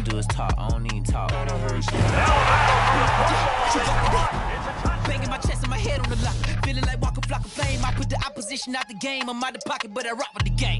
wanna do is talk. I don't even talk. Banging my chest and my head on the lock. Feeling like Walker Flock of Flame. I put the opposition out the game. I'm out the pocket, but I rock with the game.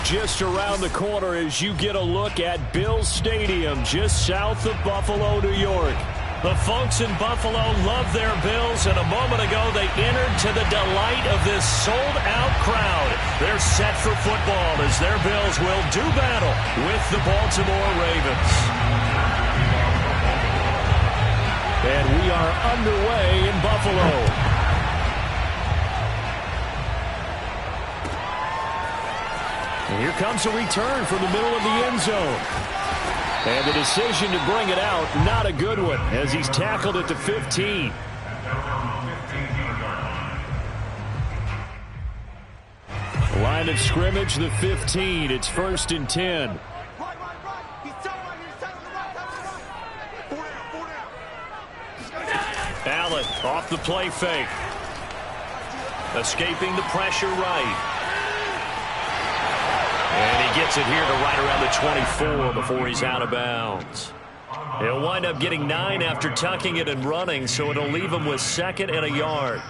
Just around the corner as you get a look at Bills Stadium just south of Buffalo, New York. The folks in Buffalo love their Bills, and a moment ago they entered to the delight of this sold-out crowd. They're set for football as their Bills will do battle with the Baltimore Ravens. And we are underway in Buffalo. And here comes a return from the middle of the end zone. And the decision to bring it out, not a good one, as he's tackled at the 15. Line of scrimmage, the 15. It's 1st and 10. Allen off the play fake. Escaping the pressure right. And he gets it here to right around the 24 before he's out of bounds. He'll wind up getting 9 after tucking it and running, so it'll leave him with 2nd and a yard.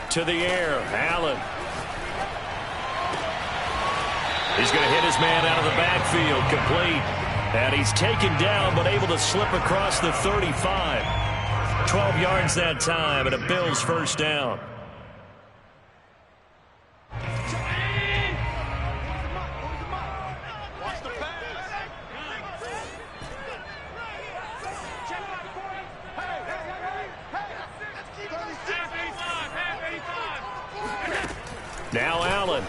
To the air, Allen. He's going to hit his man out of the backfield, complete. And he's taken down, but able to slip across the 35. 12 yards that time, and a Bills first down. Now Allen.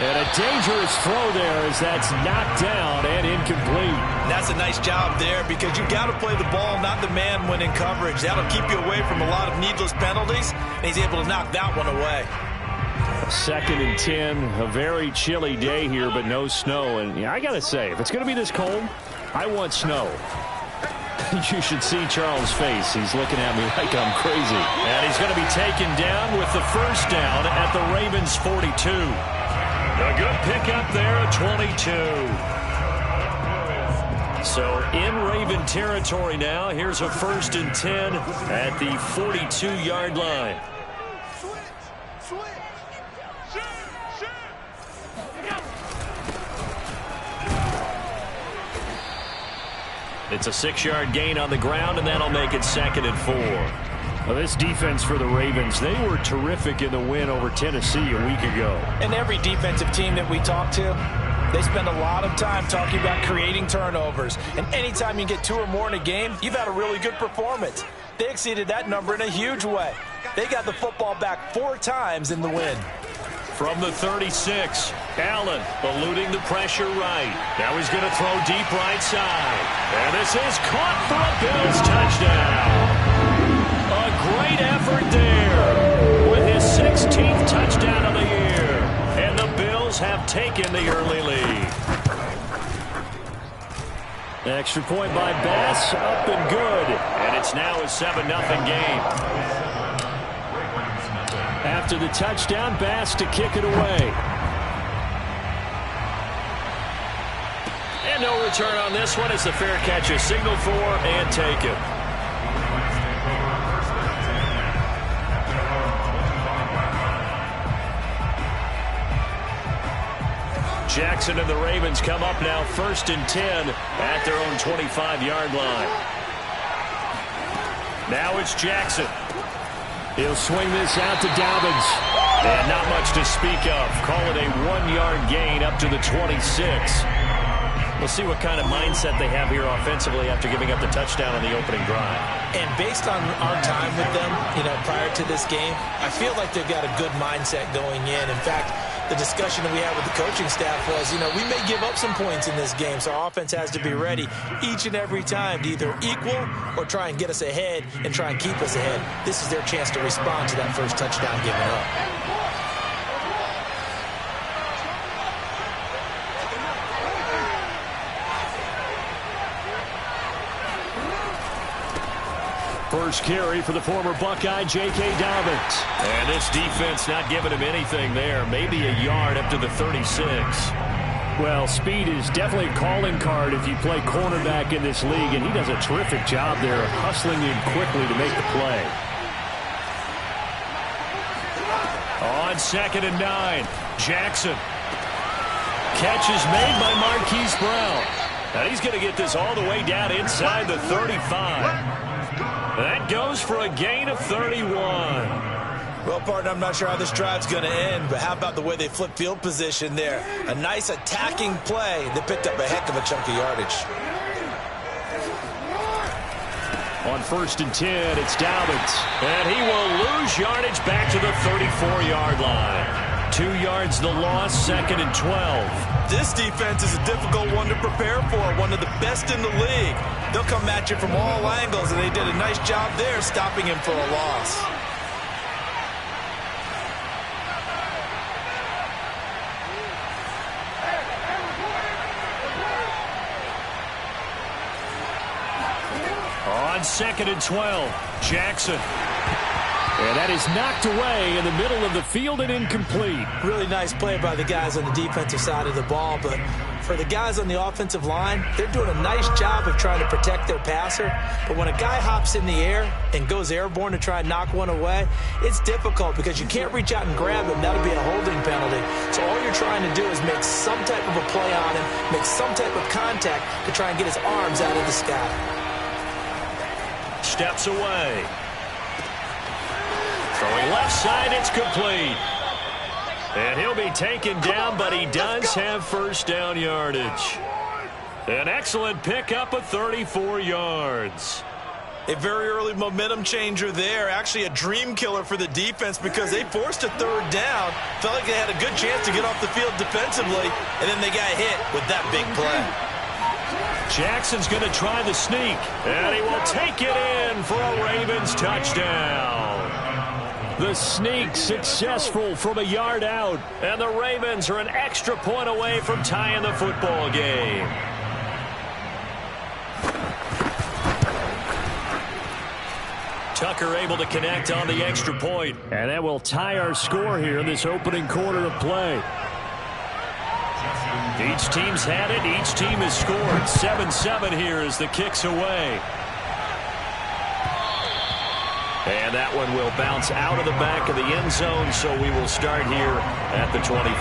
And a dangerous throw there as that's knocked down and incomplete. That's a nice job there because you've got to play the ball, not the man when in coverage. That'll keep you away from a lot of needless penalties, and he's able to knock that one away. 2nd and 10, a very chilly day here, but no snow. And yeah, I got to say, if it's going to be this cold, I want snow. You should see Charles' face. He's looking at me like I'm crazy. And he's going to be taken down with the first down at the Ravens' 42. A good pickup there at 22. So in Raven territory now. Here's a 1st and 10 at the 42-yard line. It's a 6-yard gain on the ground, and that'll make it 2nd and 4. Well, this defense for the Ravens, they were terrific in the win over Tennessee a week ago. And every defensive team that we talk to, they spend a lot of time talking about creating turnovers. And anytime you get 2 or more in a game, you've had a really good performance. They exceeded that number in a huge way. They got the football back 4 times in the win. From the 36, Allen eluding the pressure right. Now he's going to throw deep right side. And this is caught for a Bills touchdown. A great effort there with his 16th touchdown of the year. And the Bills have taken the early lead. Extra point by Bass, up and good. And it's now a 7-0 game. After the touchdown, Bass to kick it away. And no return on this one as the fair catch is signaled for and taken. Jackson and the Ravens come up now 1st and 10 at their own 25-yard line. Now it's Jackson. He'll swing this out to Dobbins. And not much to speak of. Call it a 1-yard gain up to the 26. We'll see what kind of mindset they have here offensively after giving up the touchdown on the opening drive. And based on our time with them, prior to this game, I feel like they've got a good mindset going in. In fact, the discussion that we had with the coaching staff was, we may give up some points in this game, so our offense has to be ready each and every time to either equal or try and get us ahead and try and keep us ahead. This is their chance to respond to that first touchdown given up. First carry for the former Buckeye, J.K. Dobbins. And this defense not giving him anything there. Maybe a yard up to the 36. Well, speed is definitely a calling card if you play cornerback in this league, and he does a terrific job there hustling in quickly to make the play. On 2nd and 9, Jackson. Catch is made by Marquise Brown. And he's going to get this all the way down inside the 35. That goes for a gain of 31. Well, partner, I'm not sure how this drive's going to end, but how about the way they flip field position there? A nice attacking play that picked up a heck of a chunk of yardage. On 1st and 10, it's Dobbins. And he will lose yardage back to the 34-yard line. 2 yards the loss, 2nd and 12. This defense is a difficult one to prepare for, one of the best in the league. They'll come at you from all angles, and they did a nice job there stopping him for a loss. On 2nd and 12, Jackson. And that is knocked away in the middle of the field and incomplete. Really nice play by the guys on the defensive side of the ball, but for the guys on the offensive line, they're doing a nice job of trying to protect their passer. But when a guy hops in the air and goes airborne to try and knock one away, it's difficult because you can't reach out and grab him. That'll be a holding penalty. So all you're trying to do is make some type of a play on him, make some type of contact to try and get his arms out of the sky. Steps away. Throwing left side, it's complete. And he'll be taken down, but he does have first down yardage. An excellent pickup of 34 yards. A very early momentum changer there. Actually a dream killer for the defense because they forced a third down. Felt like they had a good chance to get off the field defensively, and then they got hit with that big play. Jackson's going to try the sneak, and he will take it in for a Ravens touchdown. The sneak successful from a yard out, and the Ravens are an extra point away from tying the football game. Tucker able to connect on the extra point, and that will tie our score here in this opening quarter of play. Each team's had it. Each team has scored. 7-7 here as the kick's away. And that one will bounce out of the back of the end zone, so we will start here at the 25.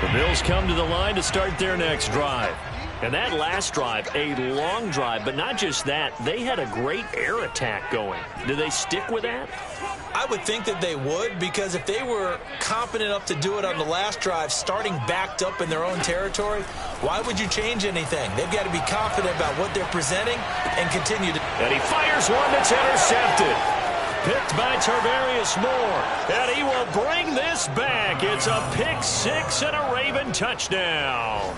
The Bills come to the line to start their next drive. And that last drive, a long drive, but not just that, they had a great air attack going. Do they stick with that? I would think that they would, because if they were confident enough to do it on the last drive, starting backed up in their own territory, why would you change anything? They've got to be confident about what they're presenting and continue to. And he fires one that's intercepted. Picked by Tarvarius Moore. And he will bring this back. It's a pick six and a Raven touchdown.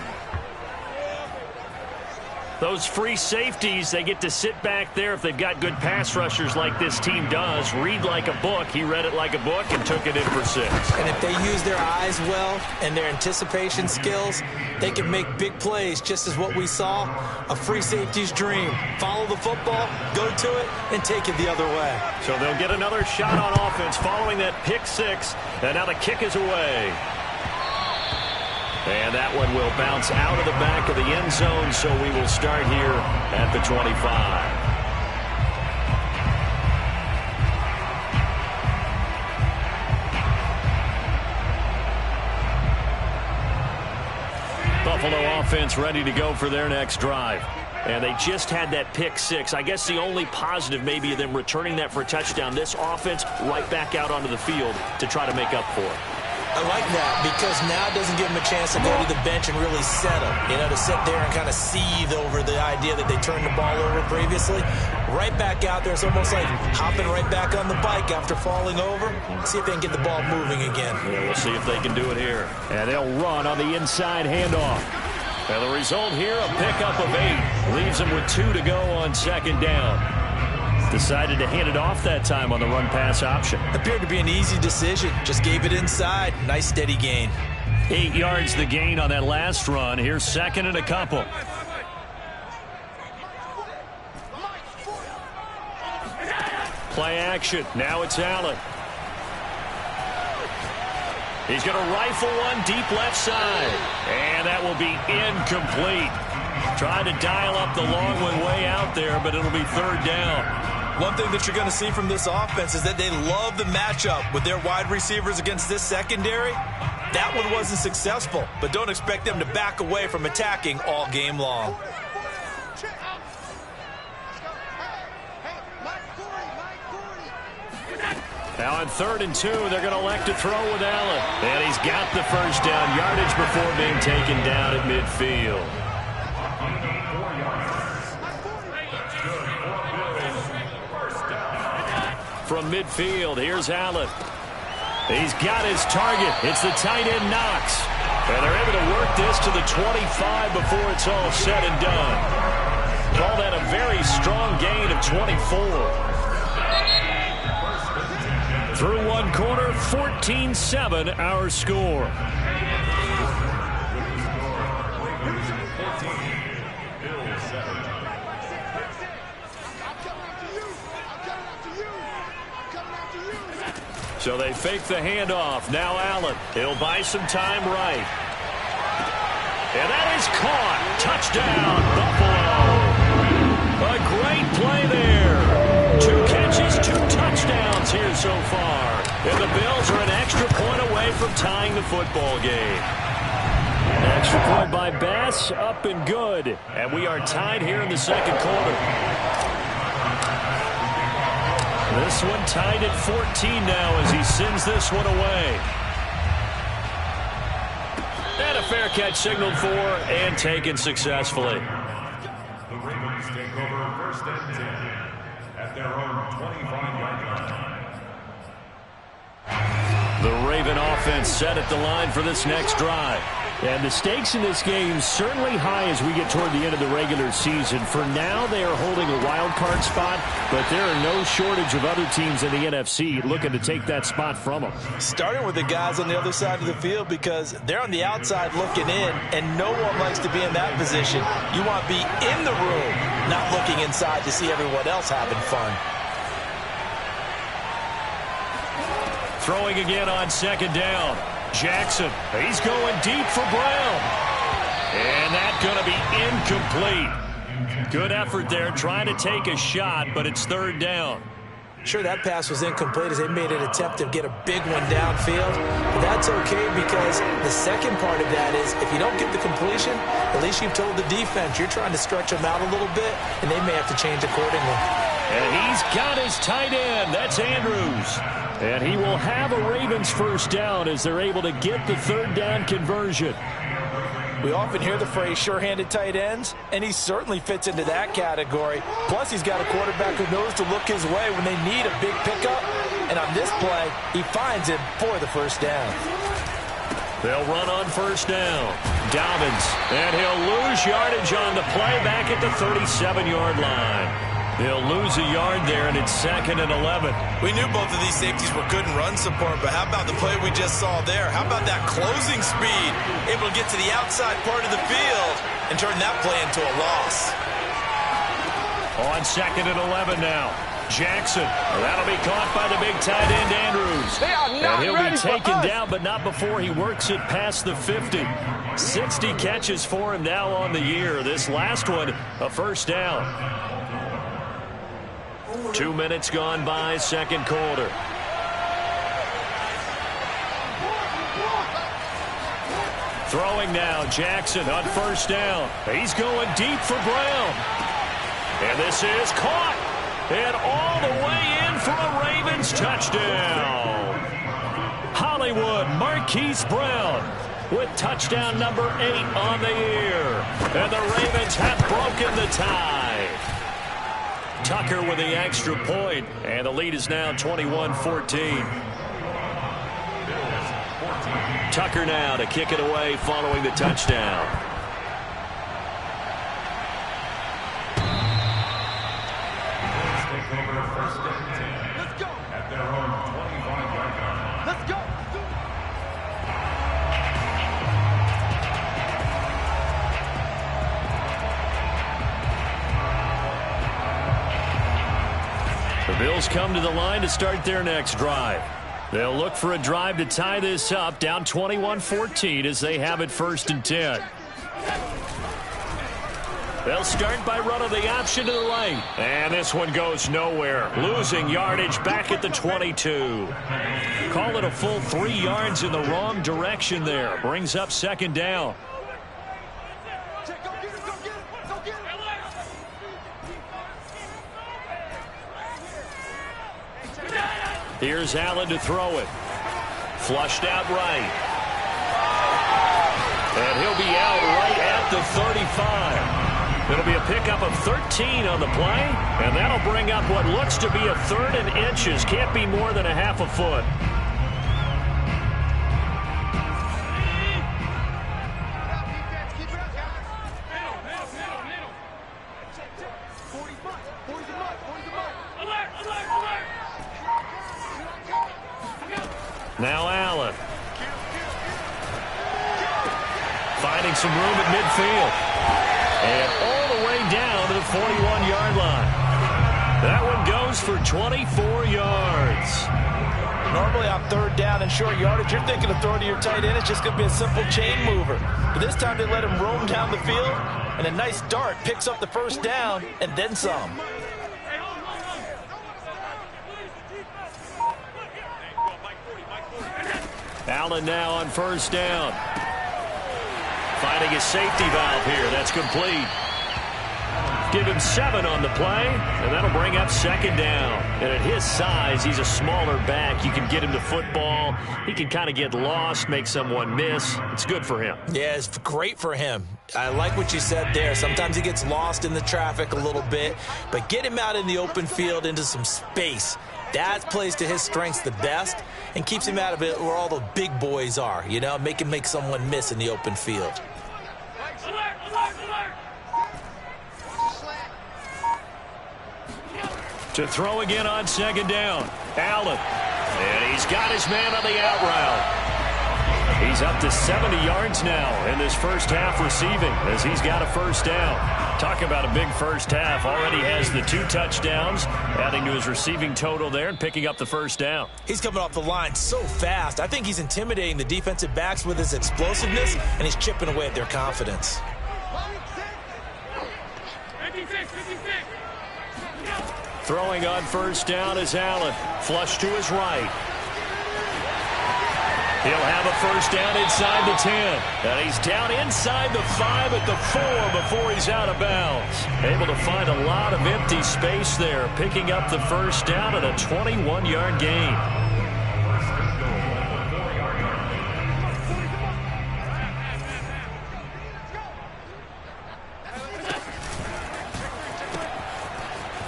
Those free safeties, they get to sit back there if they've got good pass rushers like this team does. Read like a book. He read it like a book and took it in for 6. And if they use their eyes well and their anticipation skills, they can make big plays, just as what we saw. A free safety's dream. Follow the football, go to it, and take it the other way. So they'll get another shot on offense following that pick 6. And now the kick is away. And that one will bounce out of the back of the end zone, so we will start here at the 25. Buffalo offense ready to go for their next drive. And they just had that pick 6. I guess the only positive maybe of them returning that for a touchdown. This offense right back out onto the field to try to make up for it. I like that because now it doesn't give them a chance to go to the bench and really settle. You know, to sit there and kind of seethe over the idea that they turned the ball over previously. Right back out there. It's almost like hopping right back on the bike after falling over. See if they can get the ball moving again. Yeah, we'll see if they can do it here. And they'll run on the inside handoff. And the result here, a pickup of 8. Leaves them with 2 to go on second down. Decided to hand it off that time on the run-pass option. Appeared to be an easy decision. Just gave it inside. Nice steady gain. 8 yards the gain on that last run. Here's second and a couple. Play action. Now it's Allen. He's going to rifle one deep left side. And that will be incomplete. Trying to dial up the long one way out there, but it'll be third down. One thing that you're going to see from this offense is that they love the matchup with their wide receivers against this secondary. That one wasn't successful, but don't expect them to back away from attacking all game long. Now on 3rd and 2, they're going to elect to throw with Allen. And he's got the first down yardage before being taken down at midfield. From midfield, here's Allen. He's got his target. It's the tight end Knox. And they're able to work this to the 25 before it's all said and done. Call that a very strong gain of 24. Through one quarter, 14-7 our score. So they fake the handoff. Now Allen. He'll buy some time right. And that is caught. Touchdown, Buffalo. A great play there. 2 catches, 2 touchdowns here so far. And the Bills are an extra point away from tying the football game. An extra point by Bass, up and good. And we are tied here in the second quarter. This one tied at 14 now as he sends this one away. And a fair catch signaled for and taken successfully. The Ravens take over 1st and 10 at their own 25-yard line. The Raven offense set at the line for this next drive. And the stakes in this game certainly high as we get toward the end of the regular season. For now, they are holding a wild card spot, but there are no shortage of other teams in the NFC looking to take that spot from them. Starting with the guys on the other side of the field because they're on the outside looking in, and no one likes to be in that position. You want to be in the room, not looking inside to see everyone else having fun. Throwing again on 2nd down. Jackson, he's going deep for Brown. And that's going to be incomplete. Good effort there, trying to take a shot, but it's 3rd down. Sure, that pass was incomplete as they made an attempt to get a big one downfield. But that's okay because the second part of that is if you don't get the completion, at least you've told the defense you're trying to stretch them out a little bit, and they may have to change accordingly. And he's got his tight end. That's Andrews. And he will have a Ravens 1st down as they're able to get the 3rd down conversion. We often hear the phrase sure-handed tight ends, and he certainly fits into that category. Plus, he's got a quarterback who knows to look his way when they need a big pickup. And on this play, he finds him for the 1st down. They'll run on 1st down. Dobbins, and he'll lose yardage on the play back at the 37-yard line. They'll lose a yard there, and it's 2nd and 11. We knew both of these safeties were good in run support, but how about the play we just saw there? How about that closing speed? Able to get to the outside part of the field and turn that play into a loss. On 2nd and 11 now. Jackson. That'll be caught by the big tight end, Andrews. And he'll be taken down, but not before he works it past the 50. 60 catches for him now on the year. This last one, a 1st down. 2 minutes gone by, 2nd quarter. Throwing now, Jackson on 1st down. He's going deep for Brown. And this is caught. And all the way in for a Ravens touchdown. Hollywood Marquise Brown with touchdown number 8 on the year. And the Ravens have broken the tie. Tucker with the extra point, and the lead is now 21-14. Tucker now to kick it away following the touchdown. Take over 1st and 10. Let's go. At their own 25-yard line. Let's go. The Bills come to the line to start their next drive. They'll look for a drive to tie this up, down 21-14 as they have it 1st and 10. They'll start by running the option to the lane. And this one goes nowhere. Losing yardage back at the 22. Call it a full 3 yards in the wrong direction there. Brings up 2nd down. Here's Allen to throw it. Flushed out right. And he'll be out right at the 35. It'll be a pickup of 13 on the play, and that'll bring up what looks to be a 3rd and inches. Can't be more than a half a foot. Now Allen. Finding some room at midfield. And all the way down to the 41-yard line. That one goes for 24 yards. Normally on 3rd down and short yardage, you're thinking of throwing to your tight end. It's just going to be a simple chain mover. But this time they let him roam down the field, and a nice dart picks up the 1st down and then some. Allen now on 1st down. Finding his safety valve here. That's complete. Give him 7 on the play, and that'll bring up second down. And at his size, he's a smaller back. You can get him to football. He can kind of get lost, make someone miss. It's good for him. Yeah, it's great for him. I like what you said there. Sometimes he gets lost in the traffic a little bit, but get him out in the open field into some space. That plays to his strengths the best and keeps him out of it where all the big boys are, you know, make him make someone miss in the open field. To throw again on second down. Allen. And he's got his man on the out route. He's up to 70 yards now in this first half receiving as he's got a first down. Talk about a big first half. Already has the 2 touchdowns, adding to his receiving total there and picking up the first down. He's coming off the line so fast. I think he's intimidating the defensive backs with his explosiveness, and he's chipping away at their confidence. Throwing on first down is Allen. Flush to his right. He'll have a first down inside the 10. And he's down inside the 5 at the 4 before he's out of bounds. Able to find a lot of empty space there, picking up the first down at a 21-yard gain.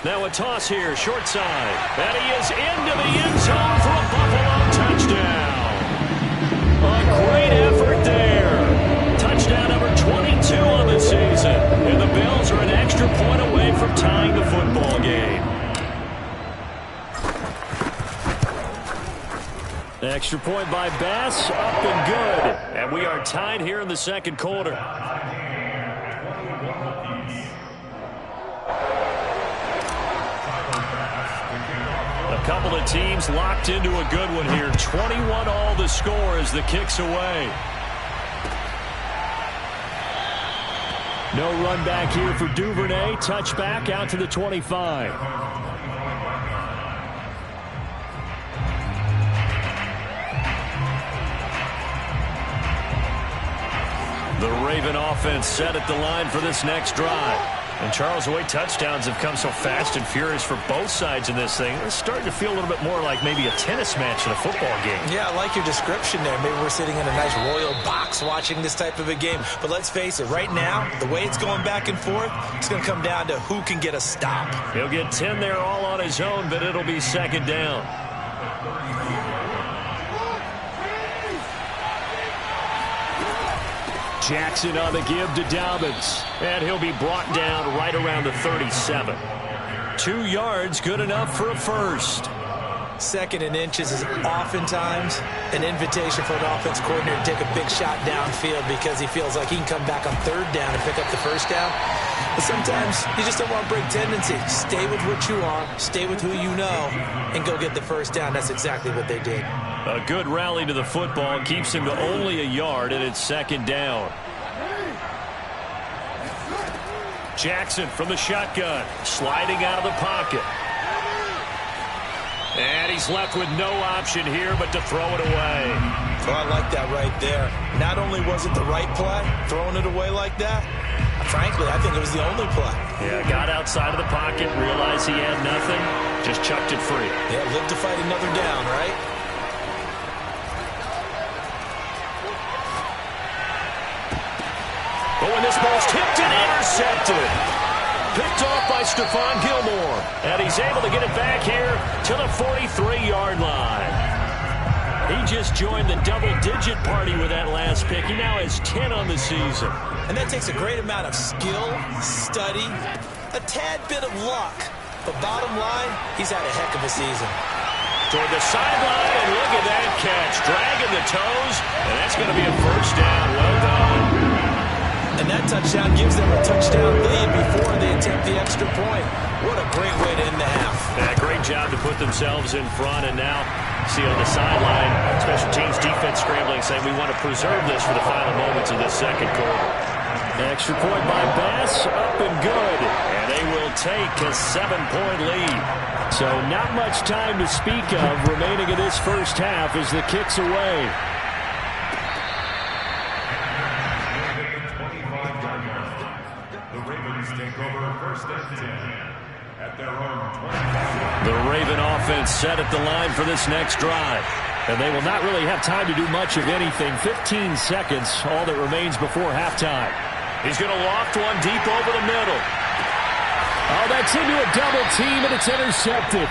Now a toss here, short side. And he is into the end zone for a Buffalo touchdown. A great effort there. Touchdown number 22 on the season. And the Bills are an extra point away from tying the football game. Extra point by Bass, up and good. And we are tied here in the second quarter. A couple of teams locked into a good one here. 21 all the score as the kick's away. No run back here for Duvernay. Touchback out to the 25. The Raven offense set at the line for this next drive. And Charles, the way touchdowns have come so fast and furious for both sides in this thing, it's starting to feel a little bit more like maybe a tennis match in a football game. Yeah, I like your description there. Maybe we're sitting in a nice royal box watching this type of a game. But let's face it, right now, the way it's going back and forth, it's going to come down to who can get a stop. He'll get 10 there all on his own, but it'll be second down. Jackson on the give to Dobbins. And he'll be brought down right around the 37. 2 yards, good enough for a first. 2nd and inches is oftentimes an invitation for an offense coordinator to take a big shot downfield because he feels like he can come back on 3rd down and pick up the first down. But sometimes you just don't want to break tendency. Stay with what you are, stay with who you know, and go get the first down. That's exactly what they did. A good rally to the football keeps him to only a yard, and it's second down. Jackson from the shotgun, sliding out of the pocket. And he's left with no option here but to throw it away. Oh, I like that right there. Not only was it the right play, throwing it away like that, frankly, I think it was the only play. Yeah, got outside of the pocket, realized he had nothing, just chucked it free. Yeah, lived to fight another down, right? Oh, and this ball's tipped and intercepted. Picked off by Stephon Gilmore. And he's able to get it back here to the 43-yard line. He just joined the double-digit party with that last pick. He now has 10 on the season. And that takes a great amount of skill, study, a tad bit of luck. But bottom line, he's had a heck of a season. Toward the sideline, and look at that catch. Dragging the toes, and that's going to be a first down. Well done. And that touchdown gives them a touchdown lead before they attempt the extra point. What a great way to end the half. Yeah, great job to put themselves in front. And now, see on the sideline, special teams defense scrambling, saying we want to preserve this for the final moments of this second quarter. Extra point by Bass, up and good. And they will take a 7-point lead. So not much time to speak of remaining in this first half as the kick's away. The Ravens take over first Raven offense set at the line for this next drive. And they will not really have time to do much of anything. 15 seconds, all that remains before halftime. He's going to loft one deep over the middle. Oh, that's into a double team, and it's intercepted.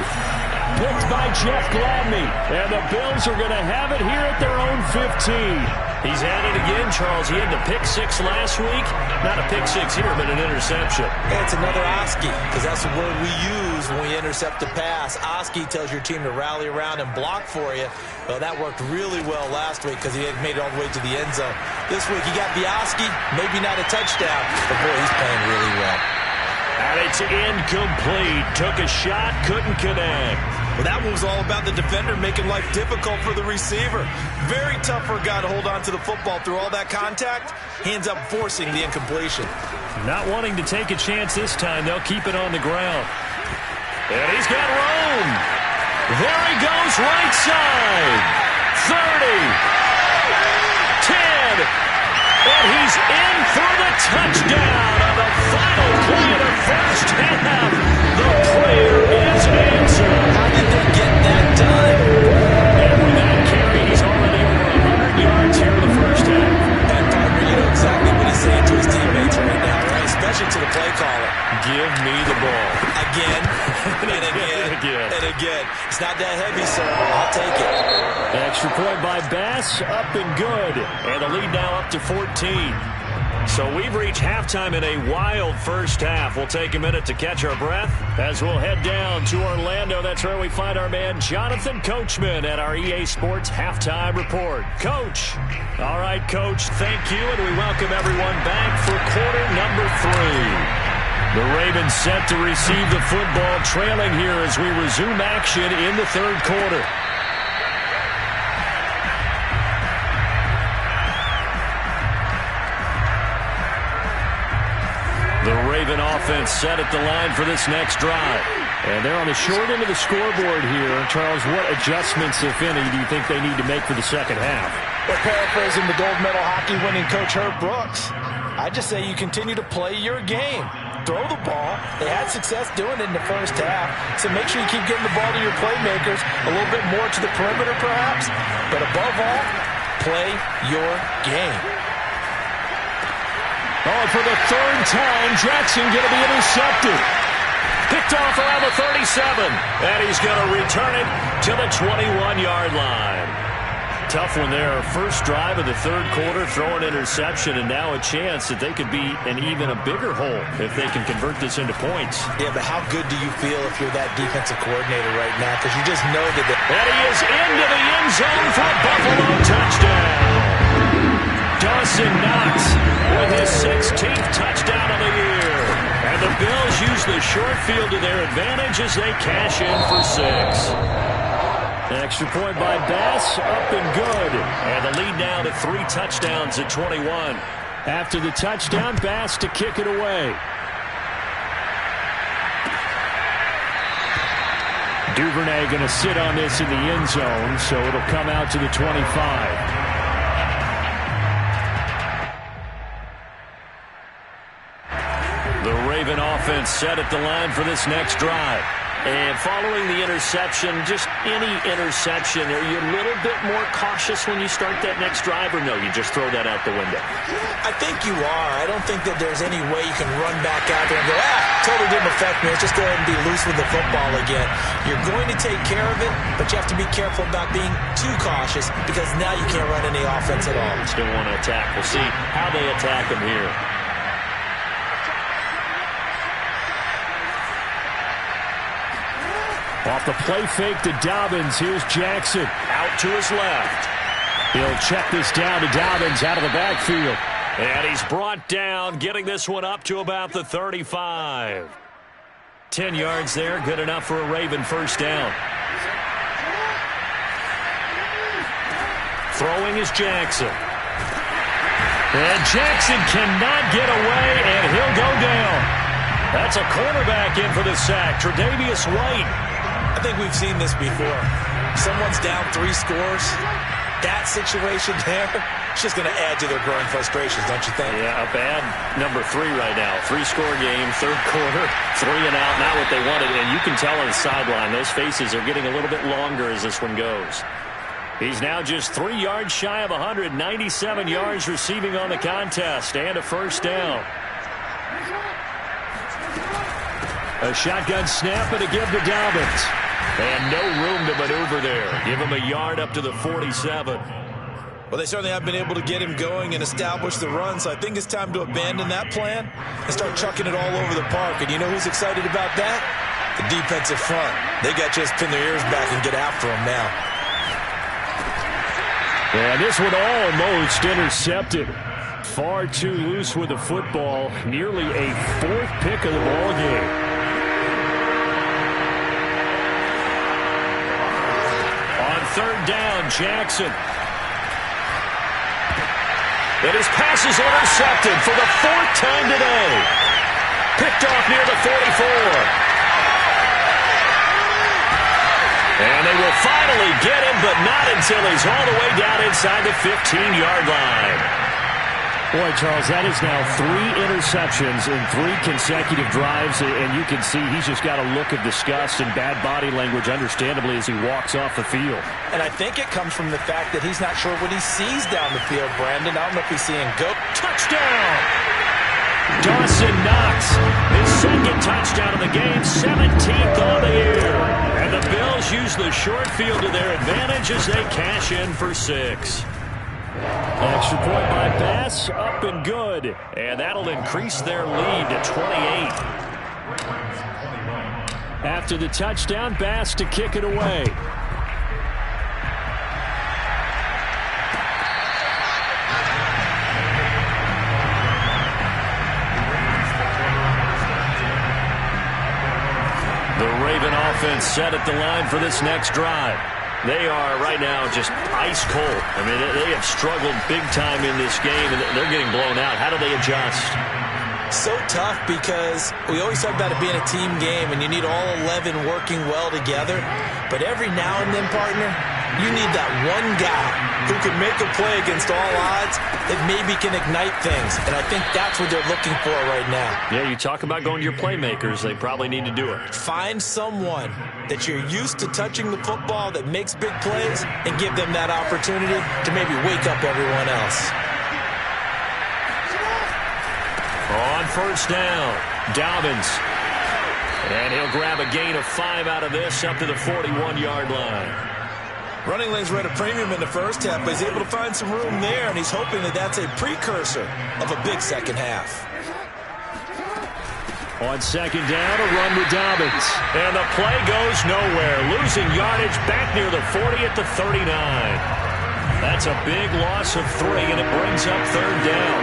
Picked by Jeff Gladney. And the Bills are going to have it here at their own 15. He's at it again, Charles. He had the pick six last week. Not a pick six here, but an interception. Hey, it's another Oski, because that's the word we use when we intercept a pass. Oski tells your team to rally around and block for you. Well, that worked really well last week because he had made it all the way to the end zone. This week, he got the Oski, maybe not a touchdown, but boy, he's playing really well. And it's incomplete. Took a shot, couldn't connect. Well, that one was all about the defender making life difficult for the receiver. Very tough for a guy to hold on to the football through all that contact. He ends up forcing the incompletion. Not wanting to take a chance this time. They'll keep it on the ground. And he's got room. There he goes, right side. 30. 10. And he's in for the touchdown on the final play of the first half. The prayer is answered. How did they get that done? And with that carry, he's already over 100 yards here in the first half. And Parker, you know exactly what he's saying to his teammates right now, right? Especially to the play caller. Give me the ball. Again, and again, and again. It's not that heavy, sir. I'll take it. Extra point by Bass, up and good. And the lead now up to 14. So we've reached halftime in a wild first half. We'll take a minute to catch our breath as we'll head down to Orlando. That's where we find our man Jonathan Coachman at our EA Sports Halftime Report. Coach. All right, Coach, thank you, and we welcome everyone back for quarter number 3. The Ravens set to receive the football, trailing here as we resume action in the third quarter. The Raven offense set at the line for this next drive. And they're on the short end of the scoreboard here. Charles, what adjustments, if any, do you think they need to make for the second half? Well, paraphrasing the gold medal hockey winning coach Herb Brooks, I just say you continue to play your game. Throw the ball. They had success doing it in the first half, so make sure you keep getting the ball to your playmakers, a little bit more to the perimeter perhaps, but above all, play your game. Oh, for the third time, Jackson going to be intercepted. Picked off around the 37, and he's going to return it to the 21-yard line. Tough one there. First drive of the third quarter, throw an interception, and now a chance that they could be in even a bigger hole if they can convert this into points. Yeah, but how good do you feel if you're that defensive coordinator right now? Because you just know that... And he is into the end zone for a Buffalo touchdown. Dawson Knox with his 16th touchdown of the year. And the Bills use the short field to their advantage as they cash in for 6. Extra point by Bass, up and good. And the lead now to 3 touchdowns at 21. After the touchdown, Bass to kick it away. Duvernay going to sit on this in the end zone, so it'll come out to the 25. The Raven offense set at the line for this next drive. And following the interception, just any interception, are you a little bit more cautious when you start that next drive, or no, you just throw that out the window? I think you are. I don't think that there's any way you can run back out there and go, totally didn't affect me. Let's just go ahead and be loose with the football again. You're going to take care of it, but you have to be careful about being too cautious because now you can't run any offense at all. Still want to attack. We'll see how they attack him here. Off the play fake to Dobbins. Here's Jackson. Out to his left. He'll check this down to Dobbins out of the backfield. And he's brought down, getting this one up to about the 35. 10 yards there. Good enough for a Raven first down. Throwing is Jackson. And Jackson cannot get away, and he'll go down. That's a cornerback in for the sack, Tre'Davious White. I think we've seen this before. Someone's down 3 scores, That situation there, it's just going to add to their growing frustrations, don't you think? Yeah, a bad number 3 right now. 3-score game, third quarter, 3 and out, not what they wanted. And you can tell on the sideline, those faces are getting a little bit longer as this one goes. He's now just 3 yards shy of 197 yards receiving on the contest and a first down. A shotgun snap and a give to Dobbins. And no room to maneuver there. Give him a yard up to the 47. Well, they certainly have been able to get him going and establish the run, so I think it's time to abandon that plan and start chucking it all over the park. And you know who's excited about that? The defensive front. They got just pin their ears back and get after him now. And this one almost intercepted. Far too loose with the football. Nearly a 4th pick of the ball game. Third down, Jackson. And his pass is intercepted for the 4th time today. Picked off near the 44. And they will finally get him, but not until he's all the way down inside the 15-yard line. Boy, Charles, that is now 3 interceptions in 3 consecutive drives, and you can see he's just got a look of disgust and bad body language, understandably, as he walks off the field. And I think it comes from the fact that he's not sure what he sees down the field, Brandon. I don't know if he's seeing go. Touchdown! Dawson Knox, his 2nd touchdown of the game, 17th on the year. And the Bills use the short field to their advantage as they cash in for 6. Extra point by Bass, up and good. And that'll increase their lead to 28. After the touchdown, Bass to kick it away. The Raven offense set at the line for this next drive. They are right now just ice cold. I mean, they have struggled big time in this game, and they're getting blown out. How do they adjust? So tough because we always talk about it being a team game, and you need all 11 working well together. But every now and then, partner, you need that one guy who can make a play against all odds that maybe can ignite things. And I think that's what they're looking for right now. Yeah, you talk about going to your playmakers. They probably need to do it. Find someone that you're used to touching the football that makes big plays and give them that opportunity to maybe wake up everyone else. On first down, Dobbins. And he'll grab a gain of 5 out of this up to the 41-yard line. Running lanes were at a premium in the first half, but he's able to find some room there, and he's hoping that that's a precursor of a big second half. On second down, a run with Dobbins. And the play goes nowhere. Losing yardage back near the 40 at the 39. That's a big loss of 3, and it brings up third down.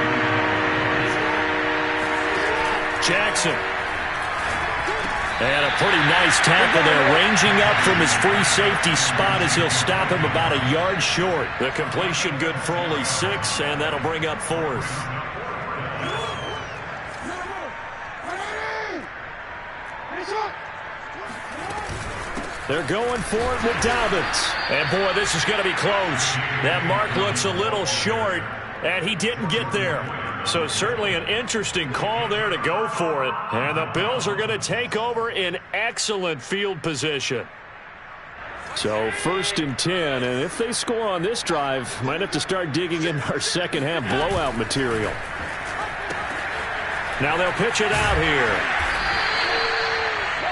Jackson. And a pretty nice tackle there, ranging up from his free safety spot as he'll stop him about a yard short. The completion good for only 6, and that'll bring up 4th. They're going for it with Dobbins. And, boy, this is going to be close. That mark looks a little short, and he didn't get there. So certainly an interesting call there to go for it. And the Bills are going to take over in excellent field position. So 1st and 10, and if they score on this drive, might have to start digging in our second half blowout material. Now they'll pitch it out here.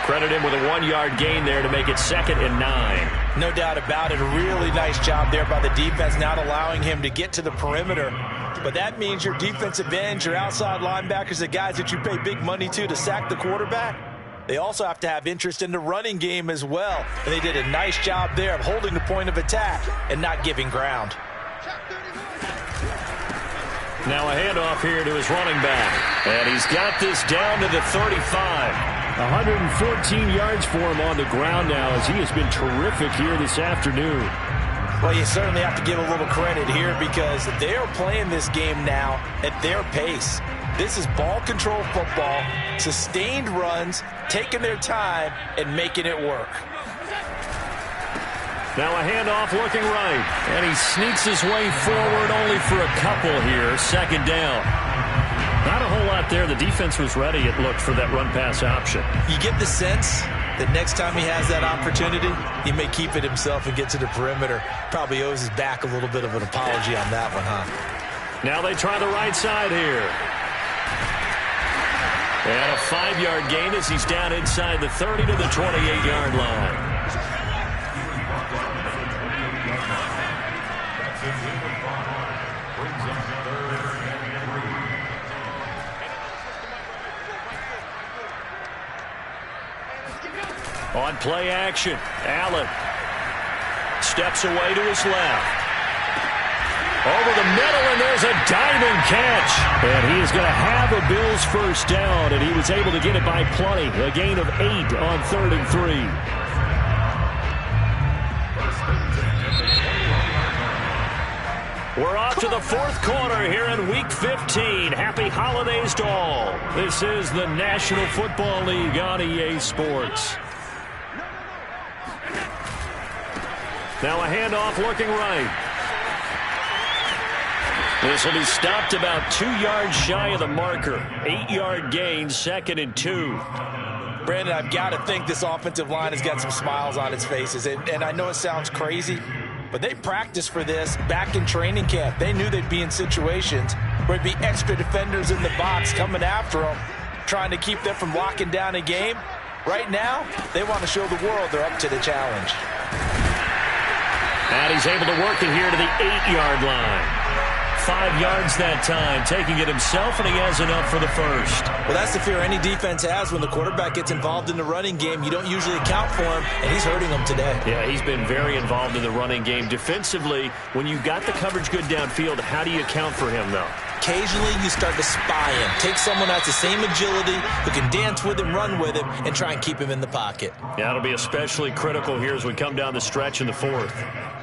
Credit him with a 1-yard gain there to make it 2nd and 9. No doubt about it. A really nice job there by the defense, not allowing him to get to the perimeter. But that means your defensive ends, your outside linebackers, the guys that you pay big money to sack the quarterback, they also have to have interest in the running game as well. And they did a nice job there of holding the point of attack and not giving ground. Now a handoff here to his running back. And he's got this down to the 35. 114 yards for him on the ground now as he has been terrific here this afternoon. Well, you certainly have to give a little credit here because they are playing this game now at their pace. This is ball control football, sustained runs, taking their time, and making it work. Now a handoff looking right. And he sneaks his way forward only for a couple here. Second down. Not a whole lot there. The defense was ready, it looked, for that run-pass option. You get the sense that next time he has that opportunity, he may keep it himself and get to the perimeter. Probably owes his back a little bit of an apology on that one, huh? Now they try the right side here. And a 5-yard gain as he's down inside the 30 to the 28-yard line. On play action, Allen steps away to his left. Over the middle, and there's a diving catch. And he is going to have a Bills first down, and he was able to get it by plenty. A gain of 8 on 3rd and 3. We're off to the fourth quarter here in Week 15. Happy holidays to all. This is the National Football League on EA Sports. Now a handoff looking right. This will be stopped about 2 yards shy of the marker. 8-yard gain, 2nd and 2. Brandon, I've got to think this offensive line has got some smiles on its faces. And I know it sounds crazy, but they practiced for this back in training camp. They knew they'd be in situations where there'd be extra defenders in the box coming after them, trying to keep them from locking down a game. Right now, they want to show the world they're up to the challenge. And he's able to work it here to the 8-yard line. 5 yards that time, taking it himself, and he has enough for the first. Well, that's the fear any defense has when the quarterback gets involved in the running game. You don't usually account for him, and he's hurting them today. Yeah, he's been very involved in the running game. Defensively, when you've got the coverage good downfield, how do you account for him, though? Occasionally, you start to spy him. Take someone that's the same agility, who can dance with him, run with him, and try and keep him in the pocket. Yeah, it'll be especially critical here as we come down the stretch in the fourth.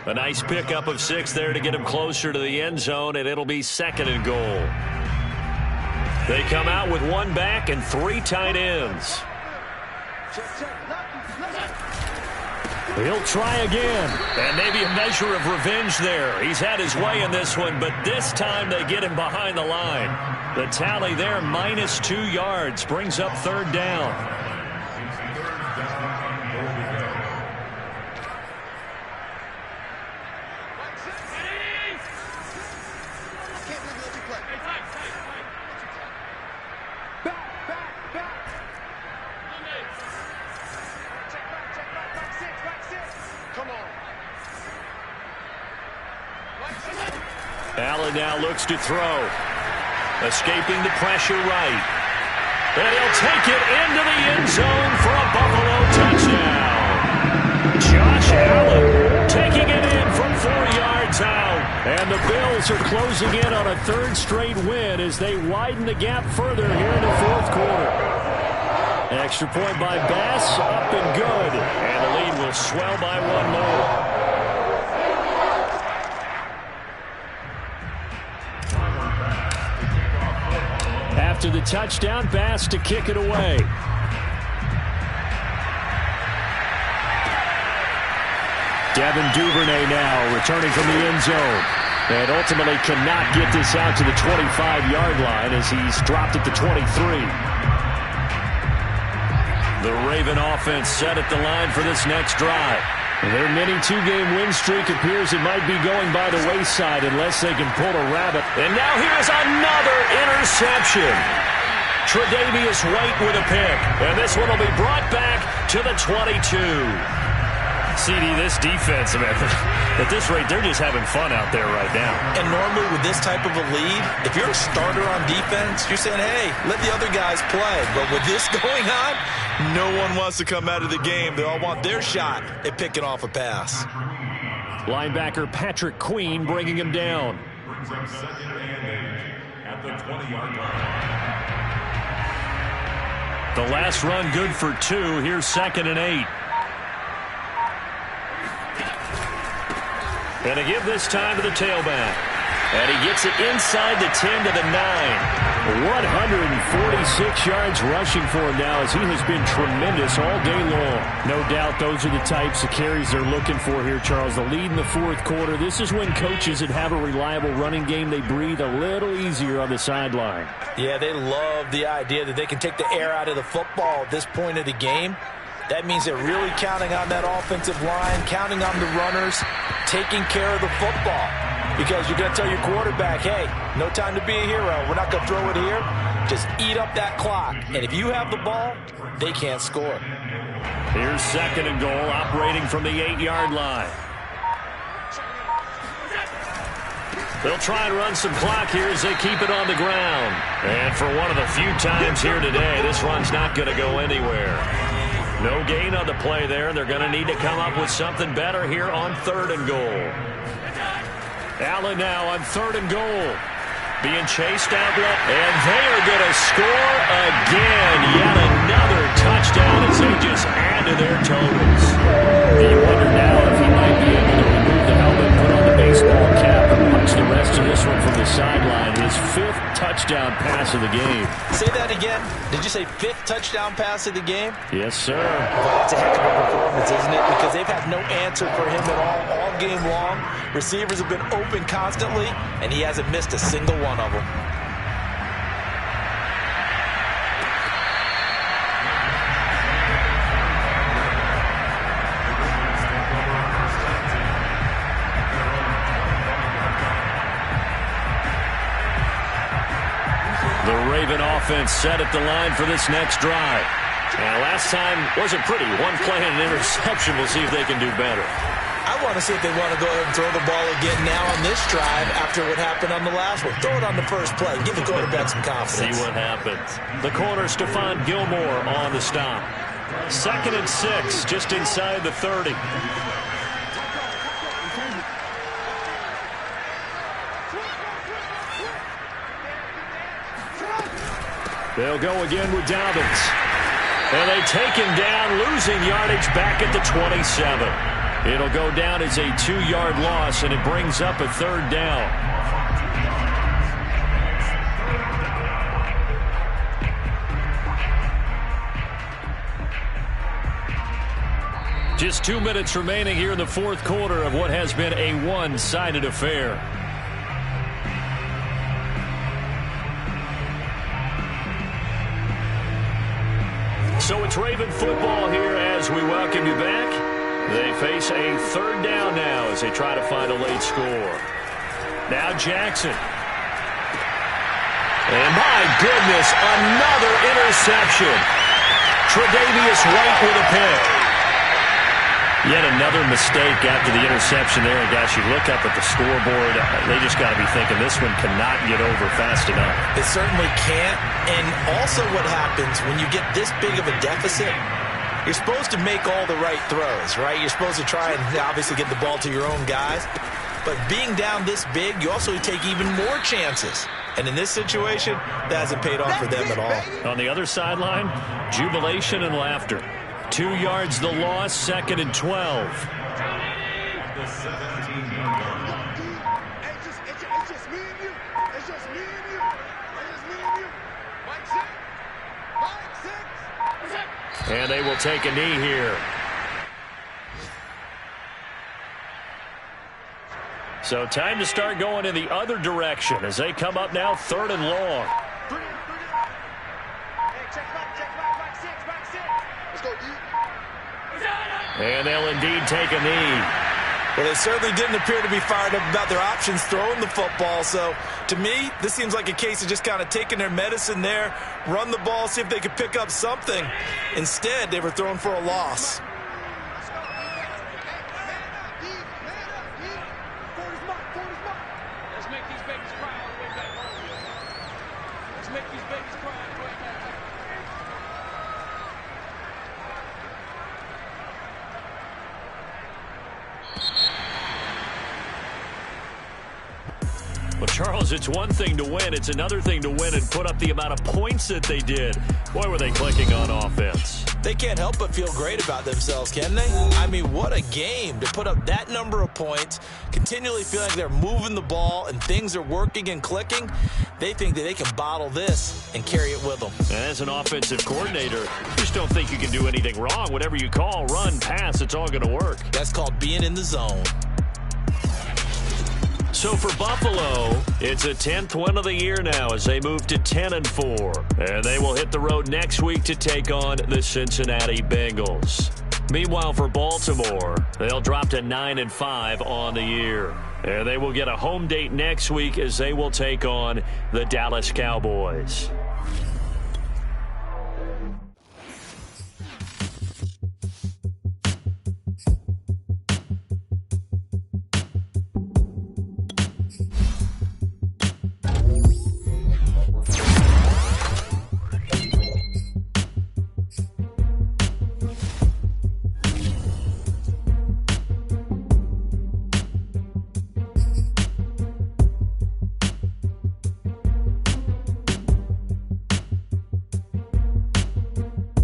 A nice pickup of 6 there to get him closer to the end zone, and it'll be 2nd and goal. They come out with 1 back and 3 tight ends. He'll try again. And maybe a measure of revenge there. He's had his way in this one, but this time they get him behind the line. The tally there, minus 2 yards, brings up 3rd down. Allen now looks to throw. Escaping the pressure right. And he'll take it into the end zone for a Buffalo touchdown. Josh Allen taking it in from 4 yards out. And the Bills are closing in on a 3rd straight win as they widen the gap further here in the fourth quarter. Extra point by Bass, up and good. And the lead will swell by 1 more. After the touchdown, Bass to kick it away. Devin Duvernay now returning from the end zone. And ultimately cannot get this out to the 25-yard line as he's dropped at the 23. The Raven offense set at the line for this next drive. Their mini 2-game win streak appears it might be going by the wayside unless they can pull a rabbit. And now here's another interception. Tre'Davious White with a pick. And this one will be brought back to the 22. CD, this defense, man, at this rate, they're just having fun out there right now. And normally with this type of a lead, if you're a starter on defense, you're saying, hey, let the other guys play. But with this going on, no one wants to come out of the game. They all want their shot at picking off a pass. Linebacker Patrick Queen bringing him down. Brings up 2nd and 8 at the 20-yard line. The last run good for 2. Here's 2nd and 8. And to give this time to the tailback. And he gets it inside the 10 to the 9. 146 yards rushing for him now as he has been tremendous all day long. No doubt those are the types of carries they're looking for here, Charles. The lead in the fourth quarter. This is when coaches that have a reliable running game, they breathe a little easier on the sideline. Yeah, they love the idea that they can take the air out of the football at this point of the game. That means they're really counting on that offensive line, counting on the runners, taking care of the football. Because you're going to tell your quarterback, hey, no time to be a hero. We're not going to throw it here. Just eat up that clock. And if you have the ball, they can't score. Here's 2nd and goal, operating from the 8-yard line. They'll try and run some clock here as they keep it on the ground. And for one of the few times here today, this run's not going to go anywhere. No gain on the play there. They're going to need to come up with something better here on 3rd and goal. Allen now on 3rd and goal. Being chased out left. And they are going to score again. Yet another touchdown as they just add to their totals. You wonder now if he might be able to remove the helmet, put on the baseball cap, and watch the rest of this one from the sideline. His 5th touchdown pass of the game. Say that again. Did you say 5th touchdown pass of the game? Yes, sir. Well, it's a heck of a performance, isn't it? Because they've had no answer for him at all game long. Receivers have been open constantly, and he hasn't missed a single one of them. The Raven offense set at the line for this next drive. And last time wasn't pretty. One play and an interception. We'll see if they can do better. I want to see if they want to go ahead and throw the ball again now on this drive after what happened on the last one. Throw it on the first play. Give the quarterback some confidence. See what happens. The corner, Stephon Gilmore on the stop. 2nd and 6, just inside the 30. They'll go again with Dobbins. And they take him down, losing yardage back at the 27. It'll go down as a 2-yard loss, and it brings up a 3rd down. Just 2 minutes remaining here in the fourth quarter of what has been a one-sided affair. So it's Raven football here as we welcome you back. They face a 3rd down now as they try to find a late score. Now Jackson. And my goodness, another interception. Tre'Davious White with a pick. Yet another mistake after the interception there. And gosh, you look up at the scoreboard, they just got to be thinking this one cannot get over fast enough. It certainly can't. And also what happens when you get this big of a deficit, you're supposed to make all the right throws, right? You're supposed to try and obviously get the ball to your own guys. But being down this big, you also take even more chances. And in this situation, that hasn't paid off for them at all. On the other sideline, jubilation and laughter. 2 yards the loss, 2nd and 12. The 17-yard line. It's just me and you. It's just me and you. It's just me and you. Mike 6. And they will take a knee here. So time to start going in the other direction as they come up now 3rd and long. And they'll indeed take a knee. Well, they certainly didn't appear to be fired up about their options throwing the football. So, to me, this seems like a case of just kind of taking their medicine there, run the ball, see if they could pick up something. Instead, they were throwing for a loss. Let's make these babies cry all the way back home. Let's make these babies cry all the way back home. Well, Charles, it's one thing to win. It's another thing to win and put up the amount of points that they did. Boy, were they clicking on offense. They can't help but feel great about themselves, can they? I mean, what a game to put up that number of points, continually feeling like they're moving the ball and things are working and clicking. They think that they can bottle this and carry it with them. As an offensive coordinator, you just don't think you can do anything wrong. Whatever you call, run, pass, it's all going to work. That's called being in the zone. So for Buffalo, it's a 10th win of the year now as they move to 10-4. And they will hit the road next week to take on the Cincinnati Bengals. Meanwhile, for Baltimore, they'll drop to 9-5 on the year. And they will get a home date next week as they will take on the Dallas Cowboys.